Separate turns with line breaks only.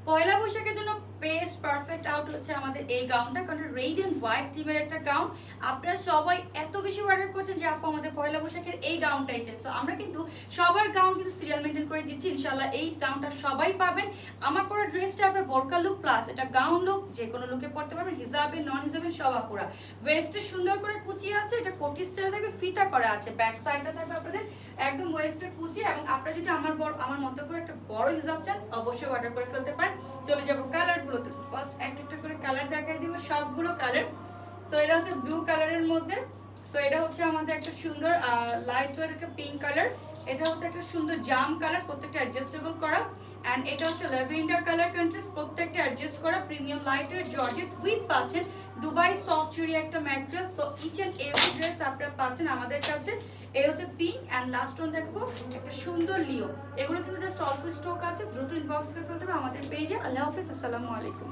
পয়লা বৈশাখের জন্য best perfect out হচ্ছে আমাদের এই গাউনটা, কারণ রেড এন্ড হোয়াইট থিমের একটা গাউন। আপনারা সবাই এত বেশি অর্ডার করছেন যে আপু আমাদের পয়লা বৈশাখের এই গাউনটাই চাই। সো আমরা কিন্তু সবার গাউন কিন্তু সিরিয়াল মেনটেন করে দিচ্ছি, ইনশাল্লাহ এই গাউনটা সবাই পাবেন। আমার পরা ড্রেসটা আপনার বোরকা লুক প্লাস এটা গাউন লুক, যে কোনো লুকে পড়তে পারবেন, হিজাবে নন হিজাবে সব আপুরা। ওয়েস্টে সুন্দর করে কুচিয়ে আছে, এটা কোটি স্টাইলে থাকবে, ফিতা করা আছে, ব্যাক সাইডটা থাকবে আপনাদের একদম ওয়েস্টে কুচিয়ে। এবং আপনারা যদি আমার মতো করে একটা বড় হিজাব চান অবশ্যই অর্ডার করে ফেলতে পারেন। চলে যাবো কালারগুলোতে। ফার্স্ট একটা করে কালার দেখাই দিব, সবগুলো কালার। সো এটা হচ্ছে ব্লু কালারের মধ্যে। সো এটা হচ্ছে আমাদের একটা সুন্দর লাইট ওয়েট একটা পিঙ্ক কালার। এটা হচ্ছে একটা সুন্দর জাম কালার, প্রত্যেকটা অ্যাডজাস্টেবল করা। অ্যান্ড এটা হচ্ছে ল্যাভেন্ডার কালার কন্ট্রাস্ট, প্রত্যেকটা অ্যাডজাস্ট করা, premium light weight georgette with পাচ্ছেন দুবাই সফট চুরি একটা mattress. So each and every dress আপনারা পাচ্ছেন আমাদের কাছে। এই হচ্ছে পিঙ্ক অ্যান্ড লাস্ট ওয়ান দেখবো একটা সুন্দর লিও। এগুলো কিন্তু জাস্ট অল্প স্টক আছে, দ্রুত ইনবক্স করে ফেলতে হবে আমাদের পেজে। আল্লাহ হাফিজ, আসসালামু আলাইকুম।